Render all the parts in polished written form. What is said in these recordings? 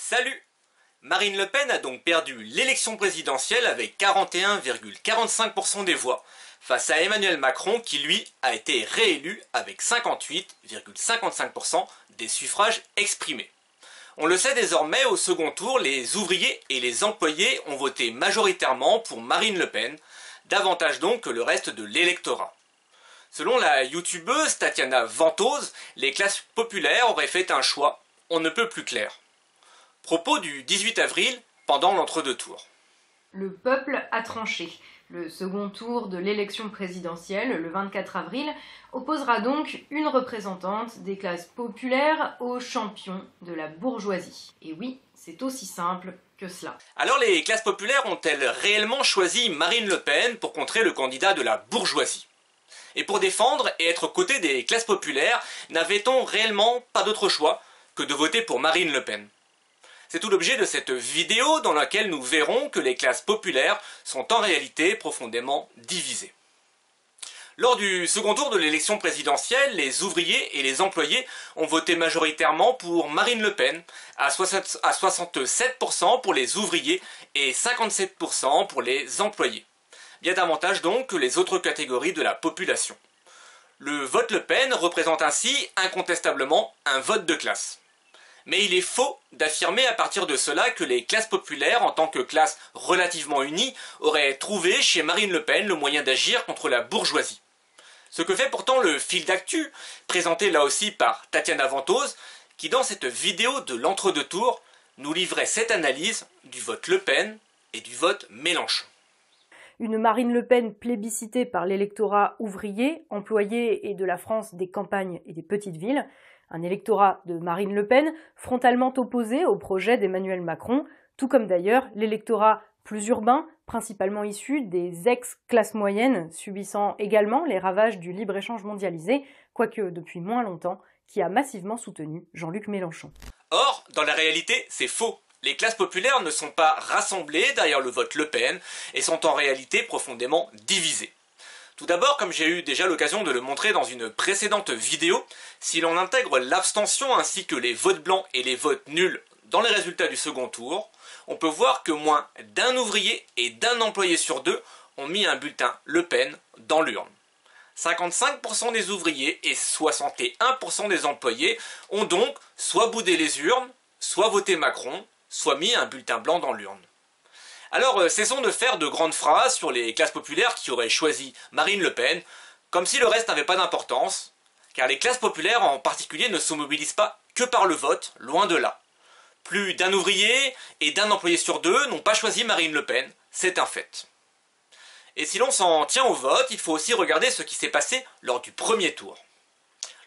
Salut! Marine Le Pen a donc perdu l'élection présidentielle avec 41,45% des voix, face à Emmanuel Macron qui lui a été réélu avec 58,55% des suffrages exprimés. On le sait désormais, au second tour, les ouvriers et les employés ont voté majoritairement pour Marine Le Pen, davantage donc que le reste de l'électorat. Selon la youtubeuse Tatiana Ventose, les classes populaires auraient fait un choix on ne peut plus clair. Propos du 18 avril, pendant l'entre-deux tours. Le peuple a tranché. Le second tour de l'élection présidentielle, le 24 avril, opposera donc une représentante des classes populaires aux champions de la bourgeoisie. Et oui, c'est aussi simple que cela. Alors les classes populaires ont-elles réellement choisi Marine Le Pen pour contrer le candidat de la bourgeoisie? Et pour défendre et être aux côtés des classes populaires, n'avait-on réellement pas d'autre choix que de voter pour Marine Le Pen? C'est tout l'objet de cette vidéo dans laquelle nous verrons que les classes populaires sont en réalité profondément divisées. Lors du second tour de l'élection présidentielle, les ouvriers et les employés ont voté majoritairement pour Marine Le Pen, à 67% pour les ouvriers et 57% pour les employés. Bien davantage donc que les autres catégories de la population. Le vote Le Pen représente ainsi incontestablement un vote de classe. Mais il est faux d'affirmer à partir de cela que les classes populaires, en tant que classe relativement unie, auraient trouvé chez Marine Le Pen le moyen d'agir contre la bourgeoisie. Ce que fait pourtant le fil d'actu, présenté là aussi par Tatiana Ventose, qui dans cette vidéo de l'entre-deux tours, nous livrait cette analyse du vote Le Pen et du vote Mélenchon. Une Marine Le Pen plébiscitée par l'électorat ouvrier, employé et de la France des campagnes et des petites villes, un électorat de Marine Le Pen frontalement opposé au projet d'Emmanuel Macron, tout comme d'ailleurs l'électorat plus urbain, principalement issu des ex-classes moyennes, subissant également les ravages du libre-échange mondialisé, quoique depuis moins longtemps, qui a massivement soutenu Jean-Luc Mélenchon. Or, dans la réalité, c'est faux. Les classes populaires ne sont pas rassemblées derrière le vote Le Pen et sont en réalité profondément divisées. Tout d'abord, comme j'ai eu déjà l'occasion de le montrer dans une précédente vidéo, si l'on intègre l'abstention ainsi que les votes blancs et les votes nuls dans les résultats du second tour, on peut voir que moins d'un ouvrier et d'un employé sur deux ont mis un bulletin Le Pen dans l'urne. 55% des ouvriers et 61% des employés ont donc soit boudé les urnes, soit voté Macron, soit mis un bulletin blanc dans l'urne. Alors cessons de faire de grandes phrases sur les classes populaires qui auraient choisi Marine Le Pen, comme si le reste n'avait pas d'importance, car les classes populaires en particulier ne se mobilisent pas que par le vote, loin de là. Plus d'un ouvrier et d'un employé sur deux n'ont pas choisi Marine Le Pen, c'est un fait. Et si l'on s'en tient au vote, il faut aussi regarder ce qui s'est passé lors du premier tour.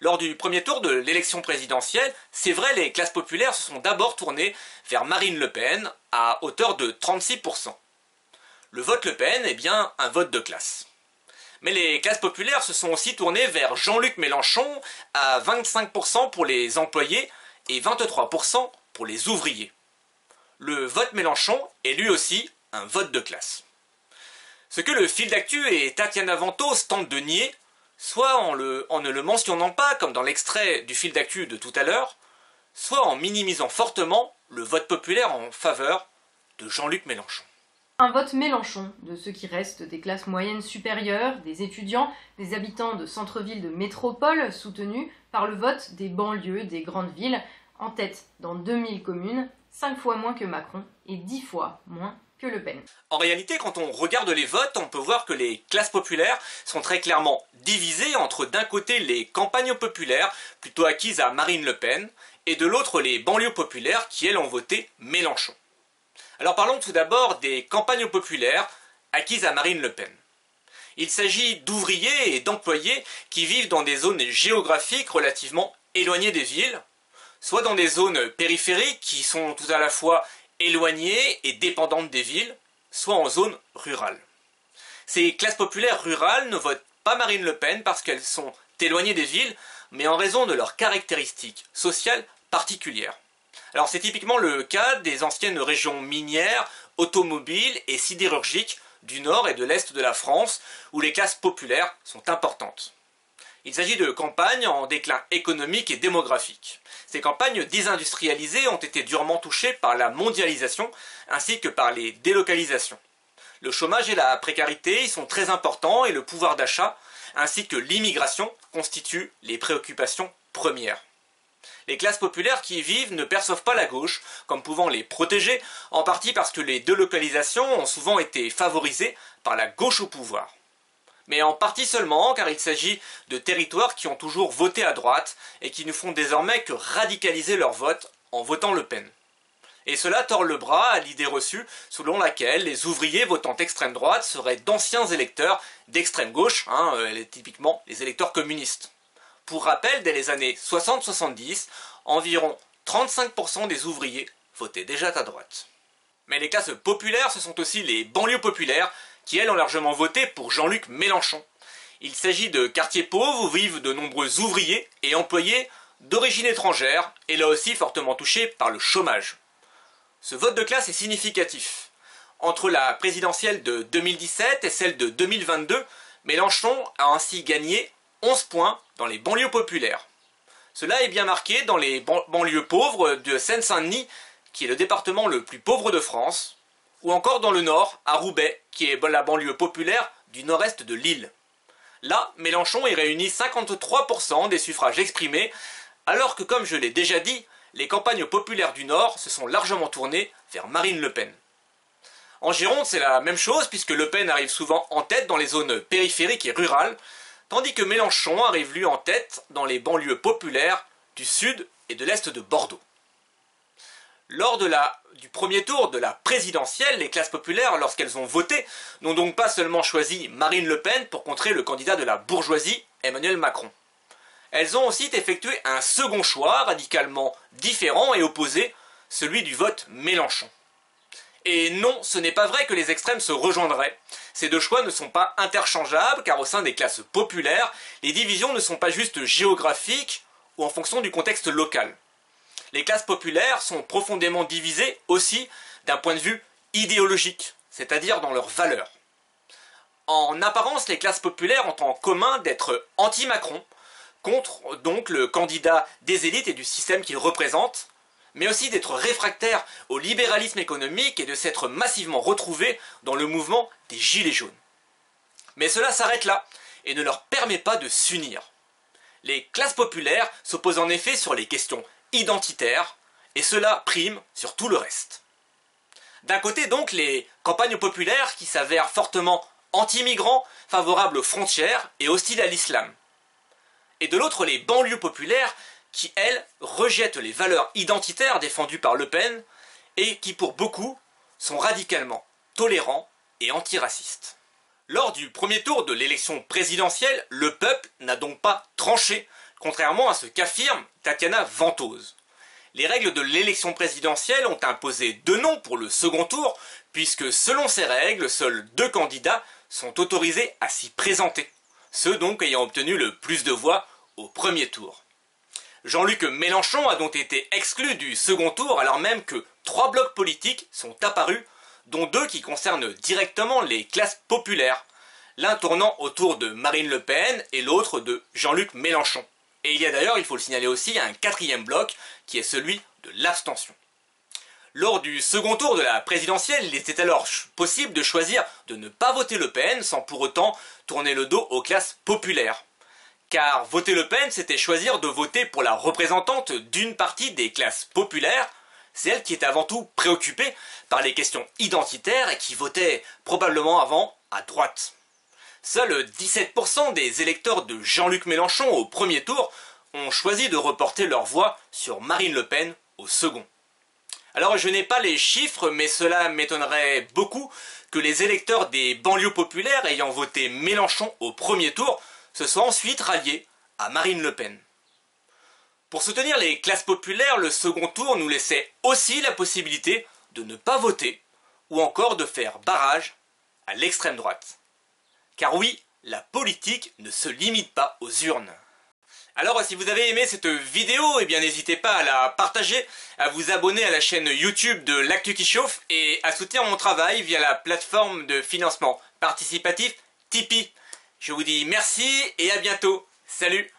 Lors du premier tour de l'élection présidentielle, c'est vrai, les classes populaires se sont d'abord tournées vers Marine Le Pen à hauteur de 36%. Le vote Le Pen est bien un vote de classe. Mais les classes populaires se sont aussi tournées vers Jean-Luc Mélenchon à 25% pour les employés et 23% pour les ouvriers. Le vote Mélenchon est lui aussi un vote de classe. Ce que le fil d'actu et Tatiana Ventose tentent de nier, soit en ne le mentionnant pas comme dans l'extrait du fil d'actu de tout à l'heure, soit en minimisant fortement le vote populaire en faveur de Jean-Luc Mélenchon. Un vote Mélenchon de ceux qui restent des classes moyennes supérieures, des étudiants, des habitants de centre-ville de métropole soutenus par le vote des banlieues des grandes villes, en tête dans 2000 communes, 5 fois moins que Macron et 10 fois moins que Le Pen. En réalité, quand on regarde les votes, on peut voir que les classes populaires sont très clairement divisées entre d'un côté les campagnes populaires, plutôt acquises à Marine Le Pen, et de l'autre les banlieues populaires qui, elles, ont voté Mélenchon. Alors parlons tout d'abord des campagnes populaires acquises à Marine Le Pen. Il s'agit d'ouvriers et d'employés qui vivent dans des zones géographiques relativement éloignées des villes, soit dans des zones périphériques qui sont tout à la fois éloignées et dépendantes des villes, soit en zone rurale. Ces classes populaires rurales ne votent pas Marine Le Pen parce qu'elles sont éloignées des villes, mais en raison de leurs caractéristiques sociales particulières. Alors c'est typiquement le cas des anciennes régions minières, automobiles et sidérurgiques du nord et de l'est de la France, où les classes populaires sont importantes. Il s'agit de campagnes en déclin économique et démographique. Ces campagnes désindustrialisées ont été durement touchées par la mondialisation ainsi que par les délocalisations. Le chômage et la précarité y sont très importants et le pouvoir d'achat ainsi que l'immigration constituent les préoccupations premières. Les classes populaires qui y vivent ne perçoivent pas la gauche comme pouvant les protéger, en partie parce que les délocalisations ont souvent été favorisées par la gauche au pouvoir. Mais en partie seulement, car il s'agit de territoires qui ont toujours voté à droite et qui ne font désormais que radicaliser leur vote en votant Le Pen. Et cela tord le bras à l'idée reçue selon laquelle les ouvriers votant extrême droite seraient d'anciens électeurs d'extrême gauche, typiquement les électeurs communistes. Pour rappel, dès les années 60-70, environ 35% des ouvriers votaient déjà à droite. Mais les classes populaires, ce sont aussi les banlieues populaires, qui elles ont largement voté pour Jean-Luc Mélenchon. Il s'agit de quartiers pauvres où vivent de nombreux ouvriers et employés d'origine étrangère, et là aussi fortement touchés par le chômage. Ce vote de classe est significatif. Entre la présidentielle de 2017 et celle de 2022, Mélenchon a ainsi gagné 11 points dans les banlieues populaires. Cela est bien marqué dans les banlieues pauvres de Seine-Saint-Denis, qui est le département le plus pauvre de France, ou encore dans le nord, à Roubaix, qui est la banlieue populaire du nord-est de Lille. Là, Mélenchon y réunit 53% des suffrages exprimés, alors que, comme je l'ai déjà dit, les campagnes populaires du Nord se sont largement tournées vers Marine Le Pen. En Gironde, c'est la même chose, puisque Le Pen arrive souvent en tête dans les zones périphériques et rurales, tandis que Mélenchon arrive lui en tête dans les banlieues populaires du sud et de l'est de Bordeaux. Lors du premier tour de la présidentielle, les classes populaires, lorsqu'elles ont voté, n'ont donc pas seulement choisi Marine Le Pen pour contrer le candidat de la bourgeoisie, Emmanuel Macron. Elles ont aussi effectué un second choix radicalement différent et opposé, celui du vote Mélenchon. Et non, ce n'est pas vrai que les extrêmes se rejoindraient. Ces deux choix ne sont pas interchangeables, car au sein des classes populaires, les divisions ne sont pas juste géographiques ou en fonction du contexte local. Les classes populaires sont profondément divisées aussi d'un point de vue idéologique, c'est-à-dire dans leurs valeurs. En apparence, les classes populaires ont en commun d'être anti-Macron, contre donc le candidat des élites et du système qu'il représente, mais aussi d'être réfractaires au libéralisme économique et de s'être massivement retrouvés dans le mouvement des Gilets jaunes. Mais cela s'arrête là, et ne leur permet pas de s'unir. Les classes populaires s'opposent en effet sur les questions identitaires, et cela prime sur tout le reste. D'un côté donc les campagnes populaires qui s'avèrent fortement anti-migrants, favorables aux frontières et hostiles à l'islam. Et de l'autre les banlieues populaires qui, elles, rejettent les valeurs identitaires défendues par Le Pen et qui, pour beaucoup, sont radicalement tolérants et antiracistes. Lors du premier tour de l'élection présidentielle, le peuple n'a donc pas tranché, contrairement à ce qu'affirme Tatiana Ventose. Les règles de l'élection présidentielle ont imposé 2 noms pour le second tour, puisque selon ces règles, seuls 2 candidats sont autorisés à s'y présenter, ceux donc ayant obtenu le plus de voix au premier tour. Jean-Luc Mélenchon a donc été exclu du second tour alors même que 3 blocs politiques sont apparus, dont 2 qui concernent directement les classes populaires, l'un tournant autour de Marine Le Pen et l'autre de Jean-Luc Mélenchon. Et il y a d'ailleurs, il faut le signaler aussi, un 4e bloc qui est celui de l'abstention. Lors du second tour de la présidentielle, il était alors possible de choisir de ne pas voter Le Pen sans pour autant tourner le dos aux classes populaires. Car voter Le Pen, c'était choisir de voter pour la représentante d'une partie des classes populaires, celle qui est avant tout préoccupée par les questions identitaires et qui votait probablement avant à droite. Seuls 17% des électeurs de Jean-Luc Mélenchon au premier tour ont choisi de reporter leur voix sur Marine Le Pen au second. Alors je n'ai pas les chiffres, mais cela m'étonnerait beaucoup que les électeurs des banlieues populaires ayant voté Mélenchon au premier tour se soient ensuite ralliés à Marine Le Pen. Pour soutenir les classes populaires, le second tour nous laissait aussi la possibilité de ne pas voter ou encore de faire barrage à l'extrême droite. Car oui, la politique ne se limite pas aux urnes. Alors si vous avez aimé cette vidéo, eh bien n'hésitez pas à la partager, à vous abonner à la chaîne YouTube de l'Actu qui chauffe et à soutenir mon travail via la plateforme de financement participatif Tipeee. Je vous dis merci et à bientôt. Salut!